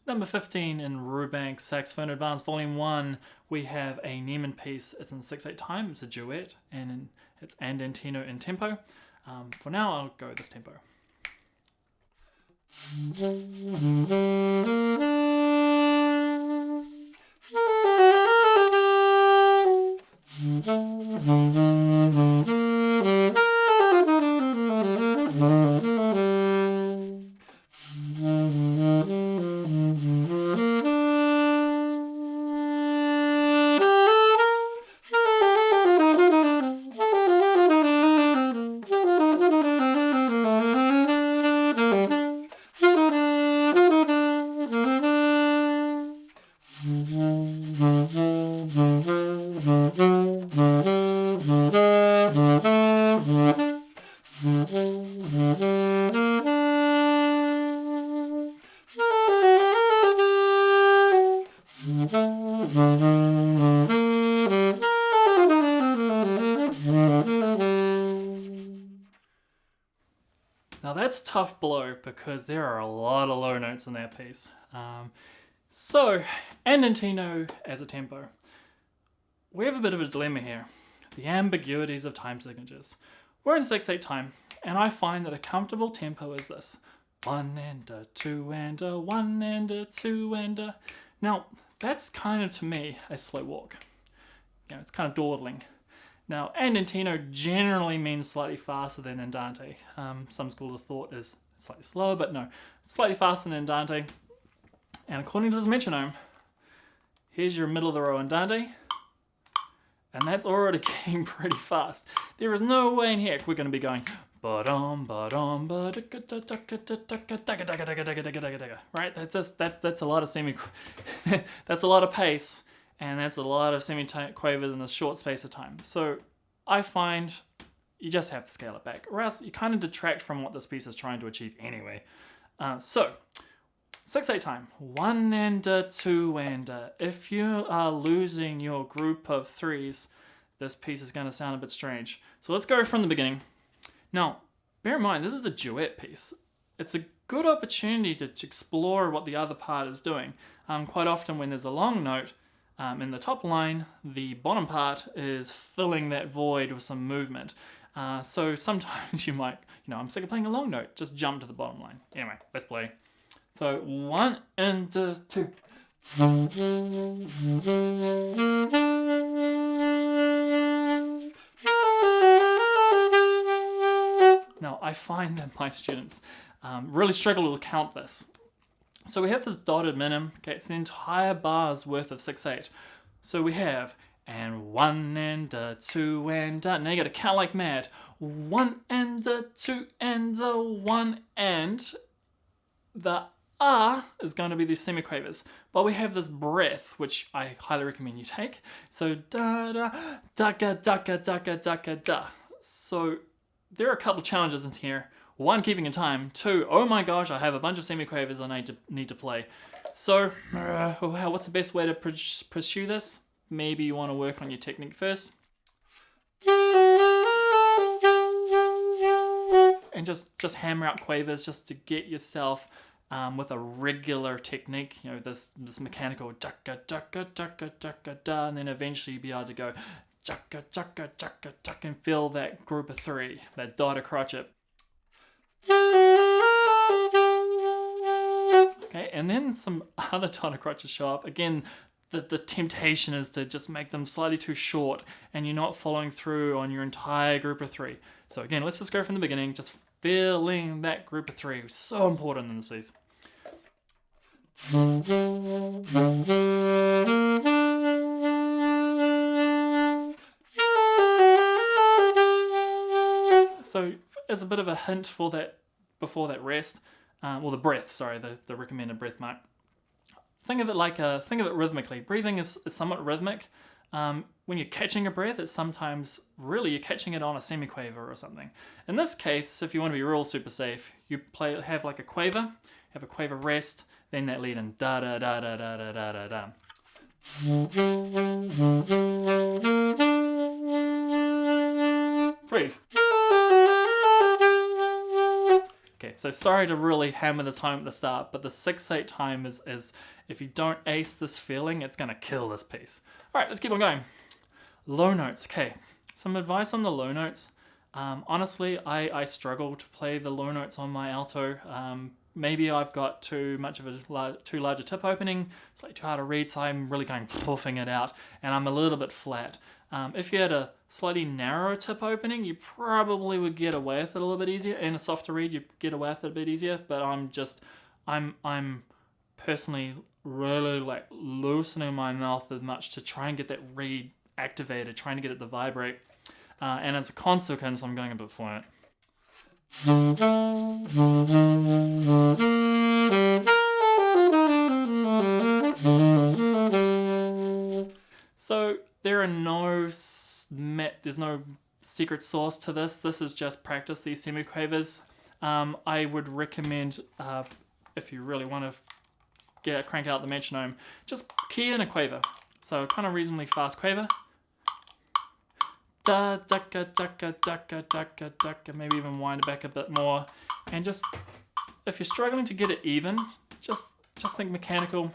Number 15 in Rubank Saxophone Advanced Volume 1, we have a Niemann piece. It's in 6/8 time, it's a duet, and it's Andantino in tempo. For now, I'll go with this tempo. Now that's a tough blow because there are a lot of low notes in that piece. So, Andantino as a tempo. We have a bit of a dilemma here. The ambiguities of time signatures. We're in 6/8 time, and I find that a comfortable tempo is this. 1 and a 2 and a 1 and a 2 and a... Now, that's kind of, to me, a slow walk. You know, it's kind of dawdling. Now, Andantino generally means slightly faster than Andante. Some school of thought is slightly slower, but no, slightly faster than Andante. And according to this metronome, here's your middle of the row Andante, and that's already getting pretty fast. There is no way in heck we're going to be going ba-dum, ba-dum, right? That's a lot of that's a lot of pace. And that's a lot of semi-quavers in a short space of time. So I find you just have to scale it back, or else you kind of detract from what this piece is trying to achieve anyway. So 6/8 time, 1 and a 2 and a. If you are losing your group of threes, this piece is going to sound a bit strange. So let's go from the beginning. Now, bear in mind, this is a duet piece. It's a good opportunity to explore what the other part is doing. Quite often when there's a long note, in the top line, the bottom part is filling that void with some movement. So sometimes you might, I'm sick of playing a long note, just jump to the bottom line. Anyway, let's play. So 1 and 2. Now, I find that my students really struggle to count this. So we have this dotted minim, okay, it's the entire bar's worth of 6/8. So we have, and 1 and a 2 and a, now you gotta count like mad. 1 and a 2 and a 1 and, the is going to be these semiquavers. But we have this breath, which I highly recommend you take. So da da, da ga da ga da ga da ga da. So there are a couple of challenges in here. 1, keeping in time. 2, oh my gosh, I have a bunch of semiquavers I need to play. So, what's the best way to pursue this? Maybe you want to work on your technique first. And just hammer out quavers just to get yourself with a regular technique, this mechanical da-ga, da-ga, da-ga, da-ga, da, and then eventually you'll be able to go da-ga, da-ga, da-ga, da, and feel that group of 3, that dotted crotchet. Okay, and then some other dotted crotches show up. Again, the temptation is to just make them slightly too short and you're not following through on your entire group of 3. So again, let's just go from the beginning, just filling that group of 3. So important in this piece. So as a bit of a hint for that, before that rest, the breath, sorry, the recommended breath mark. Think of it rhythmically. Breathing is somewhat rhythmic. When you're catching a breath, it's sometimes really you're catching it on a semiquaver or something. In this case, if you want to be real super safe, you have like a quaver, have a quaver rest, then that lead in da da da da da da da da da. Breathe. Okay, so sorry to really hammer this home at the start, but the 6/8 time is if you don't ace this feeling, it's going to kill this piece. All right, let's keep on going. Low notes. Okay, some advice on the low notes. Honestly, I struggle to play the low notes on my alto. Maybe I've got too much of too large a tip opening. It's like too hard to read, so I'm really going puffing it out, and I'm a little bit flat. If you had a slightly narrower tip opening, you probably would get away with it a little bit easier. And a softer read, you get away with it a bit easier. But I'm personally really like loosening my mouth as much to try and get that reed activated, trying to get it to vibrate. And as a consequence, I'm going a bit flat. So there's no secret sauce to this. This is just practice these semiquavers. I would recommend, if you really want to crank out the metronome, just key in a quaver. So kind of reasonably fast quaver. Da, ducka, ducka, ducka, ducka, ducka. Maybe even wind it back a bit more. And just, if you're struggling to get it even, just think mechanical.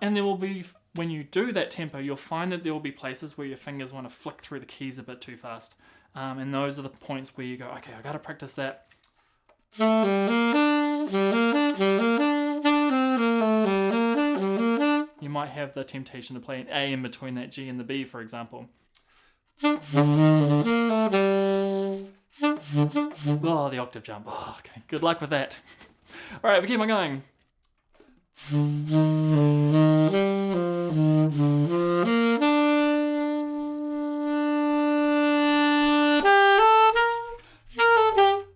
And there will be, when you do that tempo, you'll find that there will be places where your fingers want to flick through the keys a bit too fast. And those are the points where you go, okay, I got to practice that. You might have the temptation to play an A in between that G and the B, for example. Oh, the octave jump. Oh, okay, good luck with that. All right, we keep on going.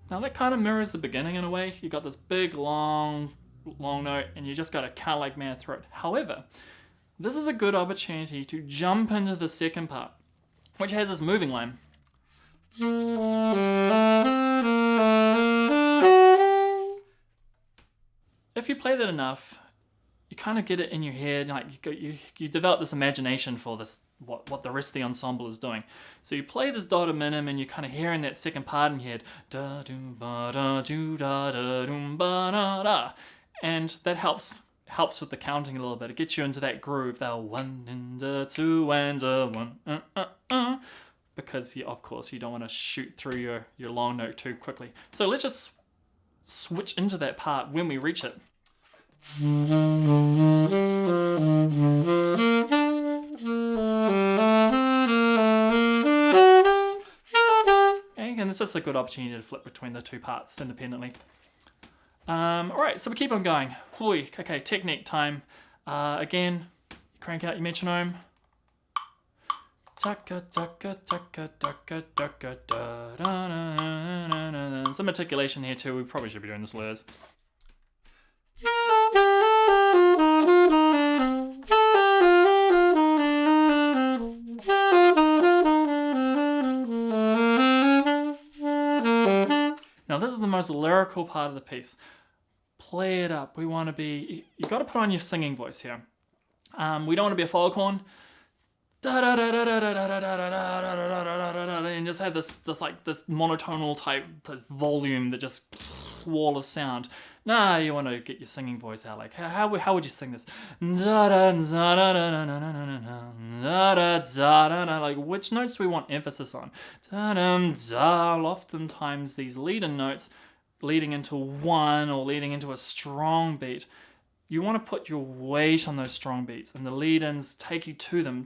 Now that kind of mirrors the beginning in a way. You got this big, long note, and you just got to count like mad through it. However, this is a good opportunity to jump into the second part, which has this moving line. If you play that enough, you kind of get it in your head, like you develop this imagination for this, what the rest of the ensemble is doing. So you play this dotted minim, and you're kind of hearing that second part in your head, da doo ba da doo da da doom ba da da, and that helps with the counting a little bit. It gets you into that groove, the 1 and a 2 and a 1, because of course you don't want to shoot through your long note too quickly. So let's just switch into that part when we reach it. And this is a good opportunity to flip between the two parts independently. Alright, so we keep on going. Okay, technique time. Again, crank out your metronome. Some articulation here too. We probably should be doing the slurs. Now this is the most lyrical part of the piece. Play it up. We want to be, you got to put on your singing voice here. We don't want to be a foghorn. And just have this monotonal type volume that just wall of sound. Nah, you want to get your singing voice out. Like how would you sing this? Like which notes do we want emphasis on? Oftentimes these lead-in notes leading into one or leading into a strong beat. You want to put your weight on those strong beats, and the lead-ins take you to them.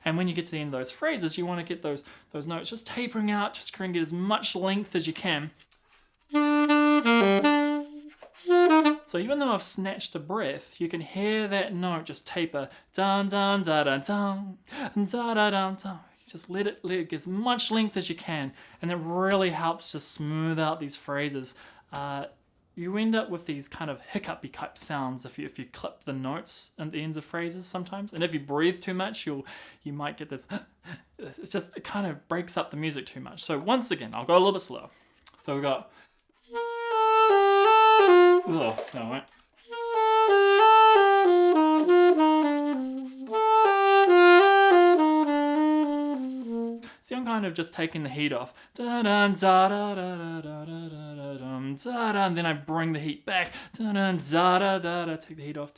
And when you get to the end of those phrases, you want to get those notes just tapering out, just trying to get as much length as you can. So even though I've snatched a breath, you can hear that note just taper. Dun dun dun dun dun dun dun dun dun. Just let it get as much length as you can, and it really helps to smooth out these phrases. you end up with these kind of hiccupy type sounds if you clip the notes at the ends of phrases sometimes. And if you breathe too much, you might get this. It kind of breaks up the music too much. So once again, I'll go a little bit slower. So we got. Oh no, wait. See, I'm kind of just taking the heat off. And then I bring the heat back. Take the heat off.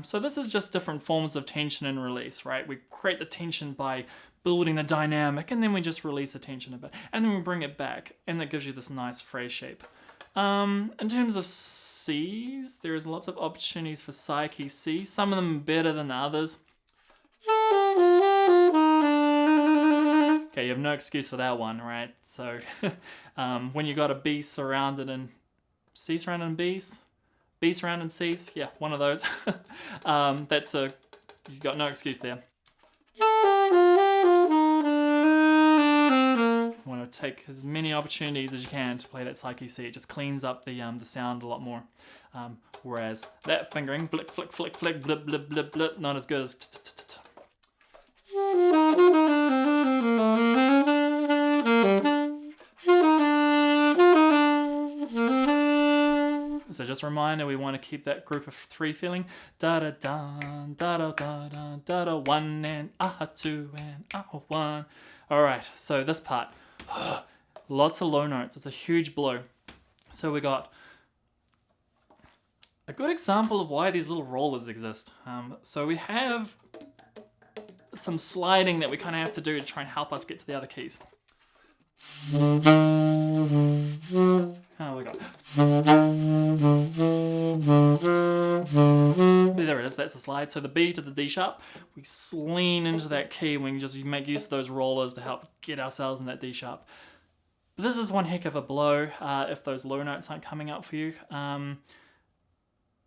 So this is just different forms of tension and release, right? We create the tension by building the dynamic, and then we just release the tension a bit. And then we bring it back, and that gives you this nice phrase shape. In terms of C's, there's lots of opportunities for psyche C. Some of them better than others. Okay, you have no excuse for that one, right? So when you got a B surrounded in C surrounded in B's, B surrounded in C's, yeah, one of those. You got no excuse there. You want to take as many opportunities as you can to play that psyche C. It just cleans up the sound a lot more. Whereas that fingering, flick, flick, flick, flick, blip, blip, blip, blip, not as good as So just a reminder, we want to keep that group of three feeling. Da da da da da da da da da 1 and ah 2 and ah 1. All right, so this part, lots of low notes. It's a huge blow. So we got a good example of why these little rollers exist. So we have some sliding that we kind of have to do to try and help us get to the other keys. Oh, we got. There it is, that's the slide. So the B to the D sharp, we lean into that key and we can just make use of those rollers to help get ourselves in that D sharp. But this is one heck of a blow if those low notes aren't coming out for you.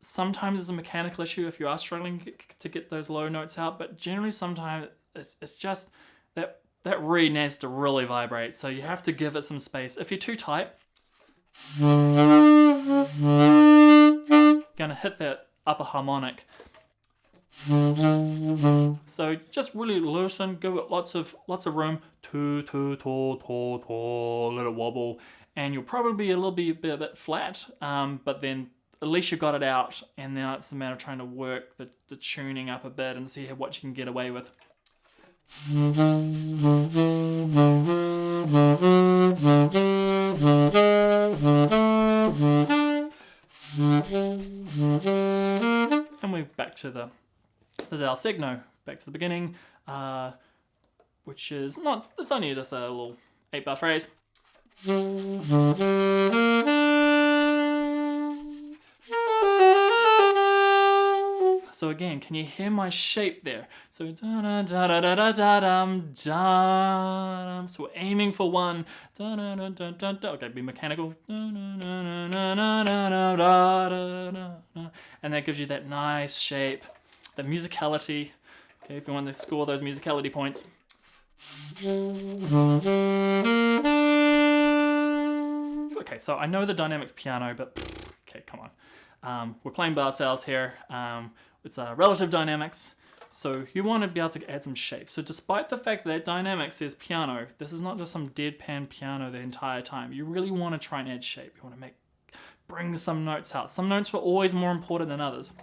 Sometimes it's a mechanical issue if you are struggling to get those low notes out, but generally sometimes it's just that reed needs to really vibrate, so you have to give it some space. If you're too tight, you're gonna hit that upper harmonic. So just really loosen, give it lots of room. Let it wobble, and you'll probably be a bit flat, but then at least you got it out, and now it's a matter of trying to work the tuning up a bit and see what you can get away with. And we're back to the Del Signo, back to the beginning, which is it's only just a little 8-bar phrase. So again, can you hear my shape there? So da da da da da da da dum dum. So we're aiming for one. Da da da da da da. Okay, be mechanical. And that gives you that nice shape, the musicality. Okay, if you want to score those musicality points. Okay, so I know the dynamics piano, but okay, come on. We're playing bar scales here. It's relative dynamics, so you want to be able to add some shape. So despite the fact that dynamics is piano, this is not just some deadpan piano the entire time. You really want to try and add shape. You want to bring some notes out. Some notes were always more important than others.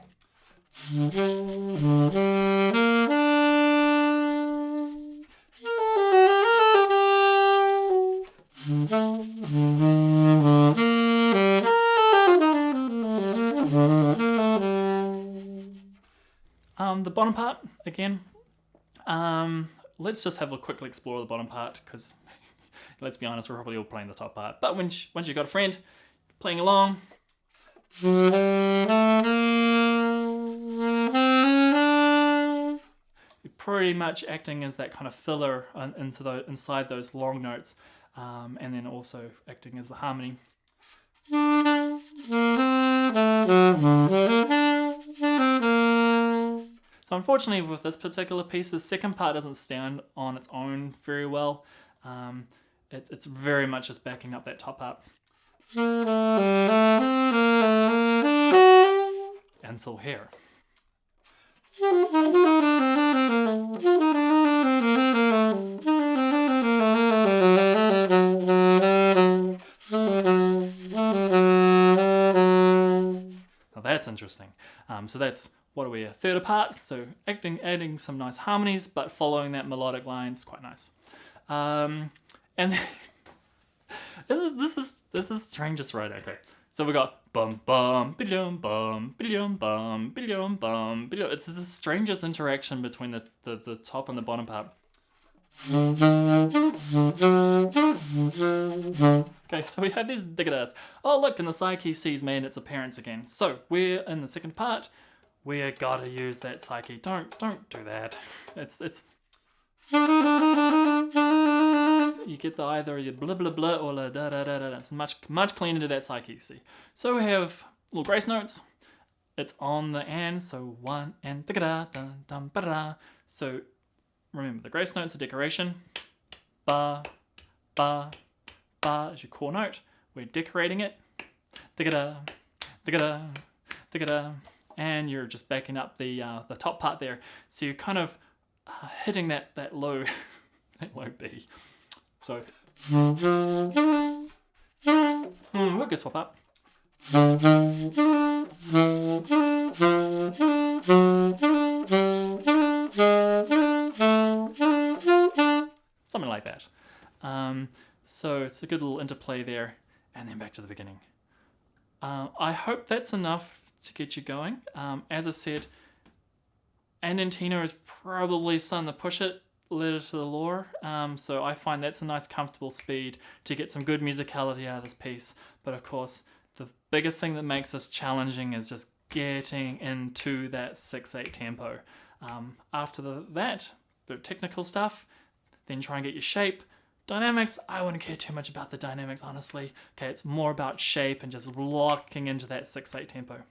The bottom part, again, let's just have a quickly explore the bottom part, because let's be honest, we're probably all playing the top part. But once you've got a friend playing along, you're pretty much acting as that kind of filler inside those long notes, and then also acting as the harmony. So unfortunately with this particular piece, the second part doesn't stand on its own very well. It's very much just backing up that top part. Until here. Now that's interesting. So that's, what are we, a third apart? So adding some nice harmonies, but following that melodic line is quite nice. And this is strangest, right? Okay. So we got bum bum bidum bum bidum bum bidum bum bidum. It's the strangest interaction between the top and the bottom part. Okay, so we have these diggadas. Oh look, and the side key C's made its appearance again. So we're in the second part. We gotta use that side key. Don't do that. It's. You get the either your blah blah blah or la da da da da. It's much cleaner to that side key C. So we have little grace notes. It's on the and, so one and da da da da da. So remember, the grace notes are decoration. Ba ba ba is your core note. We're decorating it. Da da da da da, and you're just backing up the top part there. So you're kind of hitting that low that low B. So we'll go swap up. Something like that. So it's a good little interplay there, and then back to the beginning. I hope that's enough to get you going. As I said, Andantino is probably starting to push it letter to the law. So I find that's a nice comfortable speed to get some good musicality out of this piece. But of course, the biggest thing that makes this challenging is just getting into that 6/8 tempo. After that, the technical stuff, then try and get your shape. Dynamics, I wouldn't care too much about the dynamics, honestly. Okay, it's more about shape and just locking into that 6/8 tempo.